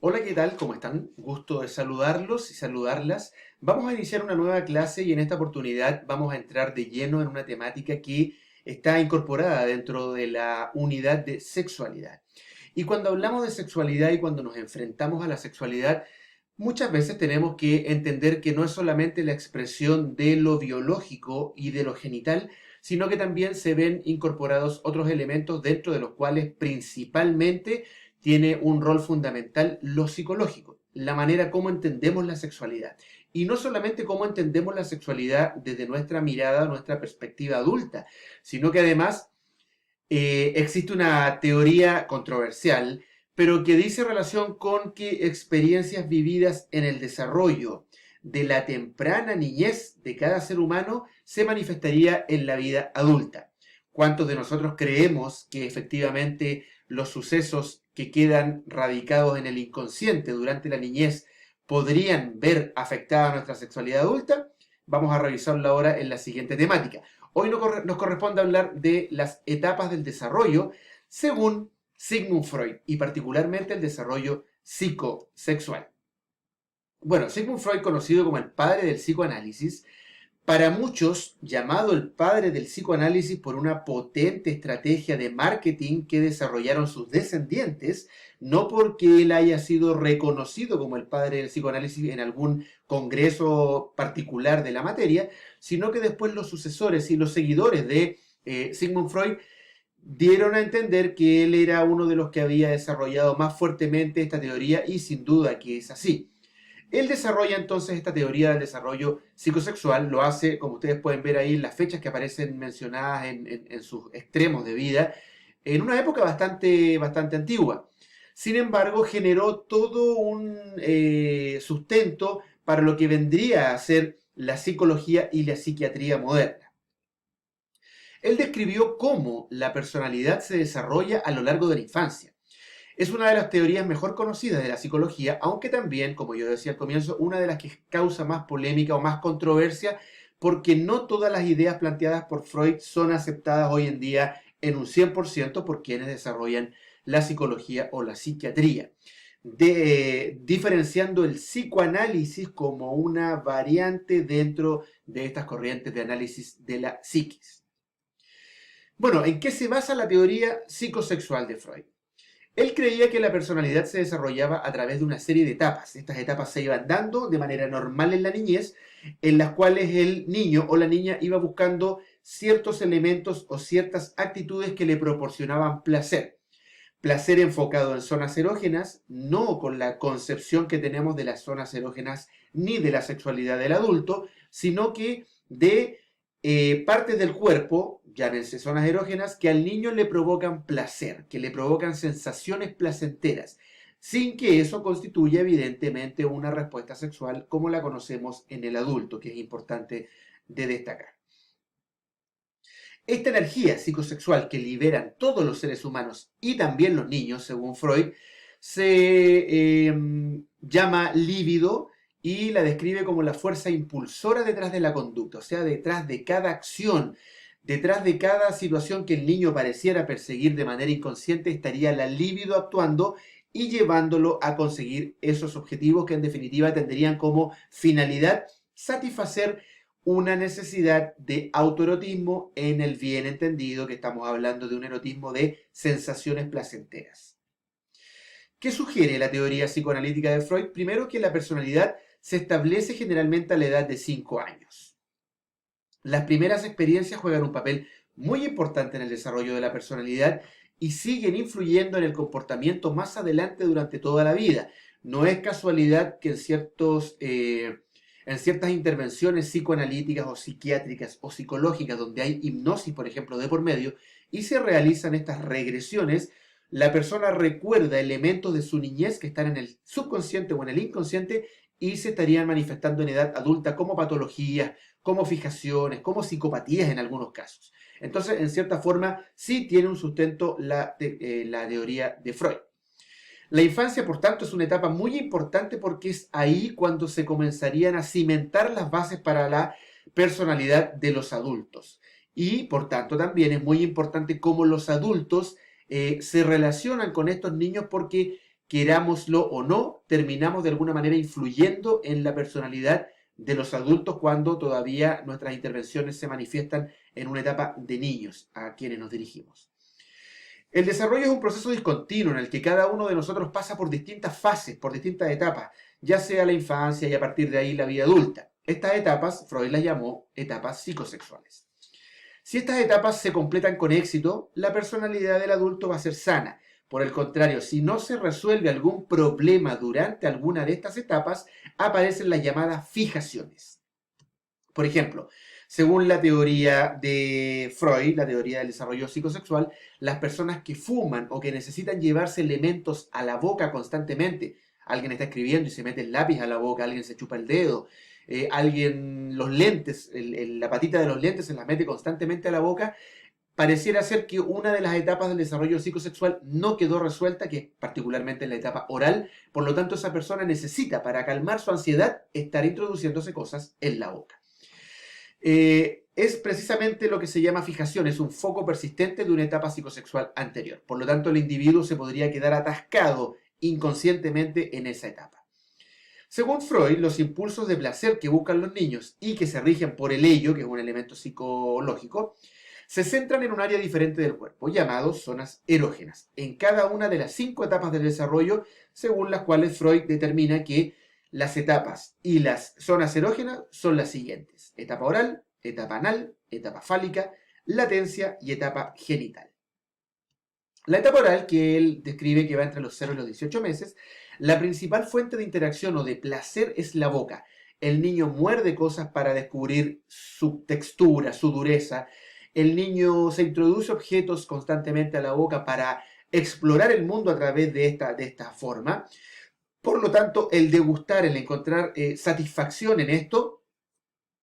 Hola, ¿qué tal? ¿Cómo están? Gusto de saludarlos y saludarlas. Vamos a iniciar una nueva clase y en esta oportunidad vamos a entrar de lleno en una temática que está incorporada dentro de la unidad de sexualidad. Y cuando hablamos de sexualidad y cuando nos enfrentamos a la sexualidad, muchas veces tenemos que entender que no es solamente la expresión de lo biológico y de lo genital, sino que también se ven incorporados otros elementos dentro de los cuales principalmente tiene un rol fundamental lo psicológico, la manera como entendemos la sexualidad. Y no solamente cómo entendemos la sexualidad desde nuestra mirada, nuestra perspectiva adulta, sino que además existe una teoría controversial, pero que dice relación con que experiencias vividas en el desarrollo de la temprana niñez de cada ser humano se manifestaría en la vida adulta. ¿Cuántos de nosotros creemos que efectivamente los sucesos que quedan radicados en el inconsciente durante la niñez podrían ver afectada nuestra sexualidad adulta? Vamos a revisarlo ahora en la siguiente temática. Hoy nos corresponde hablar de las etapas del desarrollo según Sigmund Freud y particularmente el desarrollo psicosexual. Bueno, Sigmund Freud, conocido como el padre del psicoanálisis, para muchos llamado el padre del psicoanálisis por una potente estrategia de marketing que desarrollaron sus descendientes, no porque él haya sido reconocido como el padre del psicoanálisis en algún congreso particular de la materia, sino que después los sucesores y los seguidores de Sigmund Freud dieron a entender que él era uno de los que había desarrollado más fuertemente esta teoría y sin duda que es así. Él desarrolla entonces esta teoría del desarrollo psicosexual, lo hace, como ustedes pueden ver ahí, en las fechas que aparecen mencionadas en sus extremos de vida, en una época bastante antigua. Sin embargo, generó todo un sustento para lo que vendría a ser la psicología y la psiquiatría moderna. Él describió cómo la personalidad se desarrolla a lo largo de la infancia. Es una de las teorías mejor conocidas de la psicología, aunque también, como yo decía al comienzo, una de las que causa más polémica o más controversia, porque no todas las ideas planteadas por Freud son aceptadas hoy en día en un 100% por quienes desarrollan la psicología o la psiquiatría, diferenciando el psicoanálisis como una variante dentro de estas corrientes de análisis de la psiquis. Bueno, ¿en qué se basa la teoría psicosexual de Freud? Él creía que la personalidad se desarrollaba a través de una serie de etapas. Estas etapas se iban dando de manera normal en la niñez, en las cuales el niño o la niña iba buscando ciertos elementos o ciertas actitudes que le proporcionaban placer. Placer enfocado en zonas erógenas, no con la concepción que tenemos de las zonas erógenas ni de la sexualidad del adulto, sino que de partes del cuerpo, llámense zonas erógenas, que al niño le provocan placer, que le provocan sensaciones placenteras, sin que eso constituya evidentemente una respuesta sexual como la conocemos en el adulto, que es importante de destacar. Esta energía psicosexual que liberan todos los seres humanos y también los niños, según Freud, se llama líbido y la describe como la fuerza impulsora detrás de la conducta, o sea, detrás de cada acción, detrás de cada situación que el niño pareciera perseguir de manera inconsciente, estaría la libido actuando y llevándolo a conseguir esos objetivos que en definitiva tendrían como finalidad satisfacer una necesidad de autoerotismo en el bien entendido que estamos hablando de un erotismo de sensaciones placenteras. ¿Qué sugiere la teoría psicoanalítica de Freud? Primero, que la personalidad se establece generalmente a la edad de 5 años. Las primeras experiencias juegan un papel muy importante en el desarrollo de la personalidad y siguen influyendo en el comportamiento más adelante durante toda la vida. No es casualidad que en ciertas intervenciones psicoanalíticas o psiquiátricas o psicológicas donde hay hipnosis, por ejemplo, de por medio, y se realizan estas regresiones, la persona recuerda elementos de su niñez que están en el subconsciente o en el inconsciente y se estarían manifestando en edad adulta como patologías, como fijaciones, como psicopatías en algunos casos. Entonces, en cierta forma, sí tiene un sustento la teoría de Freud. La infancia, por tanto, es una etapa muy importante porque es ahí cuando se comenzarían a cimentar las bases para la personalidad de los adultos. Y, por tanto, también es muy importante cómo los adultos se relacionan con estos niños porque querámoslo o no, terminamos de alguna manera influyendo en la personalidad de los adultos cuando todavía nuestras intervenciones se manifiestan en una etapa de niños a quienes nos dirigimos. El desarrollo es un proceso discontinuo en el que cada uno de nosotros pasa por distintas fases, por distintas etapas, ya sea la infancia y a partir de ahí la vida adulta. Estas etapas, Freud las llamó etapas psicosexuales. Si estas etapas se completan con éxito, la personalidad del adulto va a ser sana. Por el contrario, si no se resuelve algún problema durante alguna de estas etapas, aparecen las llamadas fijaciones. Por ejemplo, según la teoría de Freud, la teoría del desarrollo psicosexual, las personas que fuman o que necesitan llevarse elementos a la boca constantemente, alguien está escribiendo y se mete el lápiz a la boca, alguien se chupa el dedo, alguien los lentes, la patita de los lentes se las mete constantemente a la boca, pareciera ser que una de las etapas del desarrollo psicosexual no quedó resuelta, que es particularmente en la etapa oral, por lo tanto esa persona necesita, para calmar su ansiedad, estar introduciéndose cosas en la boca. Es precisamente lo que se llama fijación, es un foco persistente de una etapa psicosexual anterior. Por lo tanto, el individuo se podría quedar atascado inconscientemente en esa etapa. Según Freud, los impulsos de placer que buscan los niños y que se rigen por el ello, que es un elemento psicológico, se centran en un área diferente del cuerpo, llamados zonas erógenas, en cada una de las 5 etapas del desarrollo, según las cuales Freud determina que las etapas y las zonas erógenas son las siguientes: etapa oral, etapa anal, etapa fálica, latencia y etapa genital. La etapa oral, que él describe que va entre los 0 y los 18 meses, la principal fuente de interacción o de placer es la boca. El niño muerde cosas para descubrir su textura, su dureza. El niño se introduce objetos constantemente a la boca para explorar el mundo a través de esta forma. Por lo tanto, el degustar, el encontrar satisfacción en esto,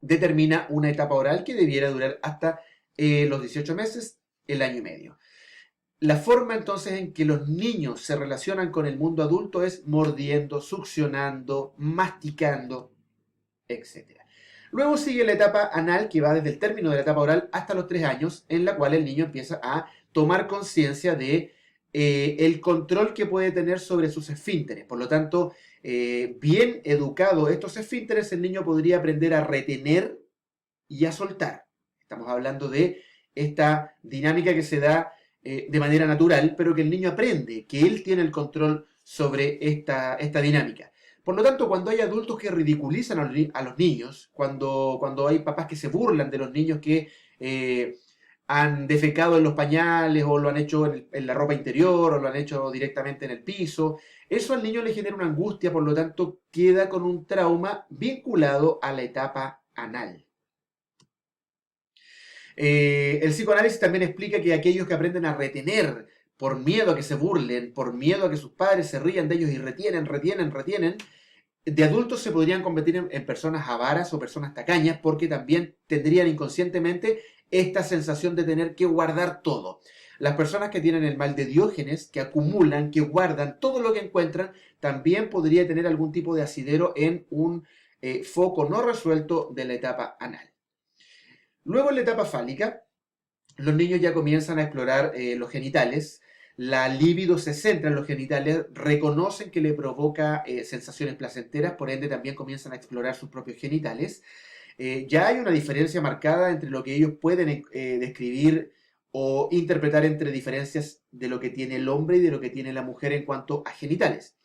determina una etapa oral que debiera durar hasta los 18 meses, el año y medio. La forma entonces en que los niños se relacionan con el mundo adulto es mordiendo, succionando, masticando, etc. Luego sigue la etapa anal, que va desde el término de la etapa oral hasta los 3 años, en la cual el niño empieza a tomar conciencia de el control que puede tener sobre sus esfínteres. Por lo tanto, bien educado estos esfínteres, el niño podría aprender a retener y a soltar. Estamos hablando de esta dinámica que se da de manera natural, pero que el niño aprende, que él tiene el control sobre esta dinámica. Por lo tanto, cuando hay adultos que ridiculizan a los niños, cuando hay papás que se burlan de los niños que han defecado en los pañales o lo han hecho en la ropa interior o lo han hecho directamente en el piso, eso al niño le genera una angustia, por lo tanto queda con un trauma vinculado a la etapa anal. El psicoanálisis también explica que aquellos que aprenden a retener por miedo a que se burlen, por miedo a que sus padres se rían de ellos y retienen, de adultos se podrían convertir en personas avaras o personas tacañas, porque también tendrían inconscientemente esta sensación de tener que guardar todo. Las personas que tienen el mal de Diógenes, que acumulan, que guardan todo lo que encuentran, también podría tener algún tipo de asidero en un foco no resuelto de la etapa anal. Luego, en la etapa fálica, los niños ya comienzan a explorar los genitales. La libido se centra en los genitales, reconocen que le provoca sensaciones placenteras, por ende también comienzan a explorar sus propios genitales. Ya hay una diferencia marcada entre lo que ellos pueden describir o interpretar entre diferencias de lo que tiene el hombre y de lo que tiene la mujer en cuanto a genitales.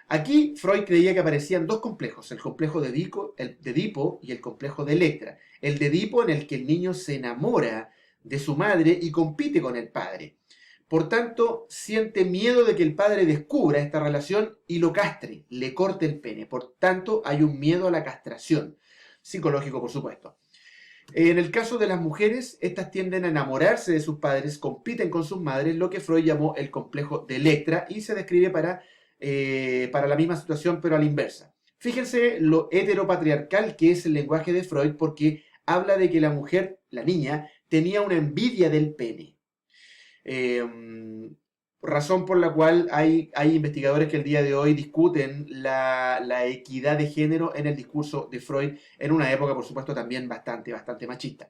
Aquí Freud creía que aparecían 2 complejos, el complejo de Edipo y el complejo de Electra. El de Edipo, en el que el niño se enamora de su madre y compite con el padre. Por tanto, siente miedo de que el padre descubra esta relación y lo castre, le corte el pene. Por tanto, hay un miedo a la castración, psicológico por supuesto. En el caso de las mujeres, estas tienden a enamorarse de sus padres, compiten con sus madres, lo que Freud llamó el complejo de Electra, y se describe para la misma situación, pero a la inversa. Fíjense lo heteropatriarcal que es el lenguaje de Freud, porque habla de que la mujer, la niña, tenía una envidia del pene. Razón por la cual hay investigadores que el día de hoy discuten la equidad de género en el discurso de Freud, en una época, por supuesto, también bastante machista.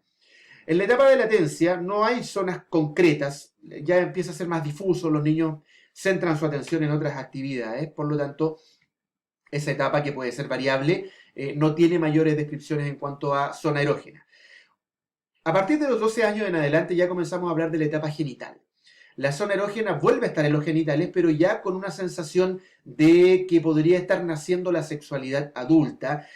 En la etapa de latencia no hay zonas concretas, ya empieza a ser más difuso, los niños centran su atención en otras actividades, por lo tanto, esa etapa que puede ser variable no tiene mayores descripciones en cuanto a zona erógena. A partir de los 12 años en adelante ya comenzamos a hablar de la etapa genital. La zona erógena vuelve a estar en los genitales, pero ya con una sensación de que podría estar naciendo la sexualidad adulta,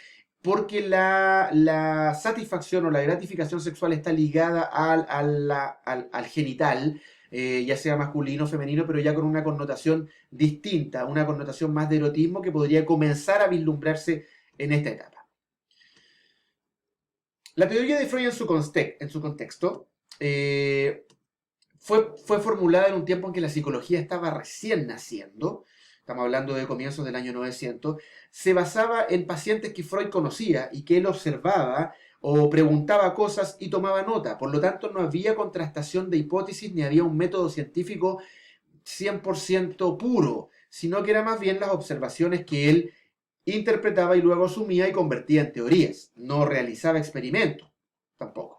porque la satisfacción o la gratificación sexual está ligada al genital, ya sea masculino o femenino, pero ya con una connotación distinta, una connotación más de erotismo que podría comenzar a vislumbrarse en esta etapa. La teoría de Freud en su contexto fue formulada en un tiempo en que la psicología estaba recién naciendo, estamos hablando de comienzos del año 900, se basaba en pacientes que Freud conocía y que él observaba o preguntaba cosas y tomaba nota. Por lo tanto, no había contrastación de hipótesis ni había un método científico 100% puro, sino que eran más bien las observaciones que él interpretaba y luego asumía y convertía en teorías. No realizaba experimentos, tampoco.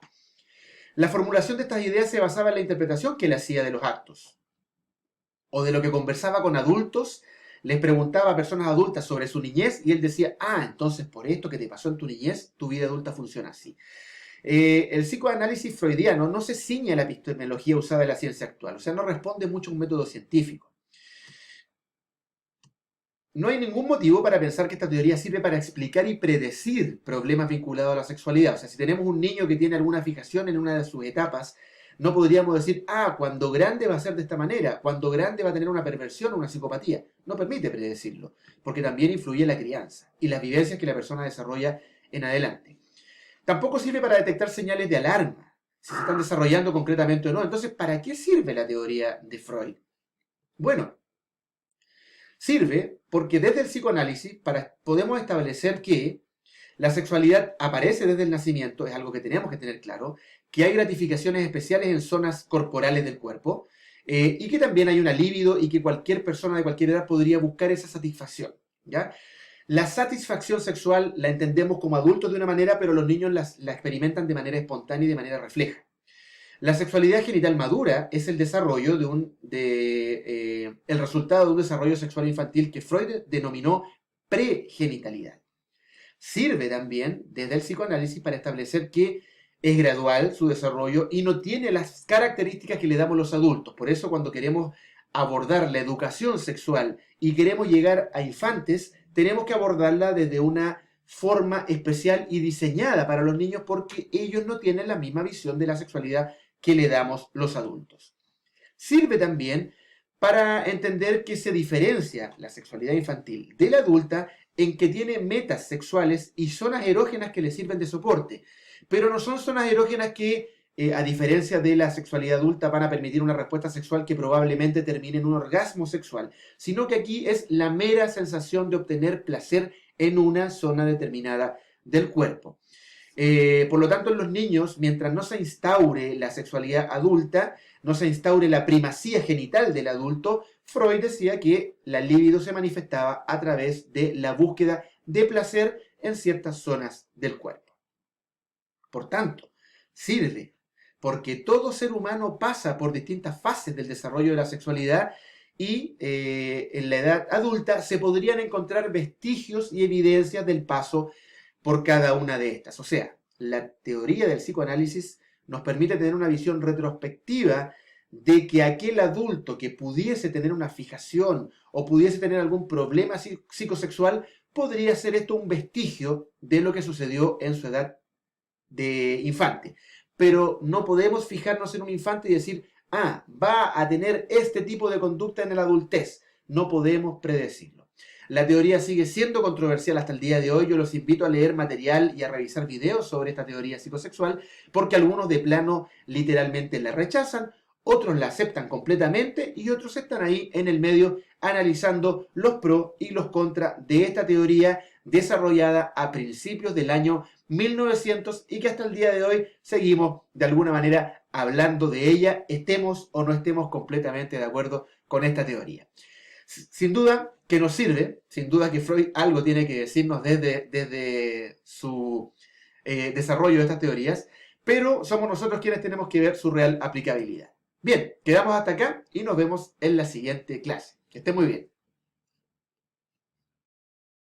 La formulación de estas ideas se basaba en la interpretación que él hacía de los actos, o de lo que conversaba con adultos. Les preguntaba a personas adultas sobre su niñez y él decía, entonces por esto que te pasó en tu niñez, tu vida adulta funciona así. El psicoanálisis freudiano no se ciñe a la epistemología usada en la ciencia actual, o sea, no responde mucho a un método científico. No hay ningún motivo para pensar que esta teoría sirve para explicar y predecir problemas vinculados a la sexualidad. O sea, si tenemos un niño que tiene alguna fijación en una de sus etapas, no podríamos decir, cuando grande va a ser de esta manera, cuando grande va a tener una perversión o una psicopatía. No permite predecirlo, porque también influye la crianza y las vivencias que la persona desarrolla en adelante. Tampoco sirve para detectar señales de alarma, si se están desarrollando concretamente o no. Entonces, ¿para qué sirve la teoría de Freud? Bueno, sirve porque desde el psicoanálisis podemos establecer que la sexualidad aparece desde el nacimiento, es algo que tenemos que tener claro, que hay gratificaciones especiales en zonas corporales del cuerpo y que también hay una libido y que cualquier persona de cualquier edad podría buscar esa satisfacción, ¿ya? La satisfacción sexual la entendemos como adultos de una manera, pero los niños la experimentan de manera espontánea y de manera refleja. La sexualidad genital madura es el desarrollo el resultado de un desarrollo sexual infantil que Freud denominó pregenitalidad. Sirve también desde el psicoanálisis para establecer que es gradual su desarrollo y no tiene las características que le damos los adultos. Por eso cuando queremos abordar la educación sexual y queremos llegar a infantes, tenemos que abordarla desde una forma especial y diseñada para los niños porque ellos no tienen la misma visión de la sexualidad que le damos los adultos. Sirve también para entender que se diferencia la sexualidad infantil de la adulta en que tiene metas sexuales y zonas erógenas que le sirven de soporte, pero no son zonas erógenas que, a diferencia de la sexualidad adulta, van a permitir una respuesta sexual que probablemente termine en un orgasmo sexual, sino que aquí es la mera sensación de obtener placer en una zona determinada del cuerpo. Por lo tanto, en los niños, mientras no se instaure la sexualidad adulta, no se instaure la primacía genital del adulto, Freud decía que la libido se manifestaba a través de la búsqueda de placer en ciertas zonas del cuerpo. Por tanto, sirve porque todo ser humano pasa por distintas fases del desarrollo de la sexualidad y en la edad adulta se podrían encontrar vestigios y evidencias del paso por cada una de estas. O sea, la teoría del psicoanálisis nos permite tener una visión retrospectiva de que aquel adulto que pudiese tener una fijación o pudiese tener algún problema psicosexual, podría ser esto un vestigio de lo que sucedió en su edad de infante. Pero no podemos fijarnos en un infante y decir, va a tener este tipo de conducta en la adultez. No podemos predecirlo. La teoría sigue siendo controversial hasta el día de hoy. Yo los invito a leer material y a revisar videos sobre esta teoría psicosexual, porque algunos de plano literalmente la rechazan, otros la aceptan completamente y otros están ahí en el medio analizando los pros y los contras de esta teoría desarrollada a principios del año 1900 y que hasta el día de hoy seguimos de alguna manera hablando de ella, estemos o no estemos completamente de acuerdo con esta teoría. Sin duda que nos sirve, sin duda que Freud algo tiene que decirnos desde su desarrollo de estas teorías, pero somos nosotros quienes tenemos que ver su real aplicabilidad. Bien, quedamos hasta acá y nos vemos en la siguiente clase. Que esté muy bien.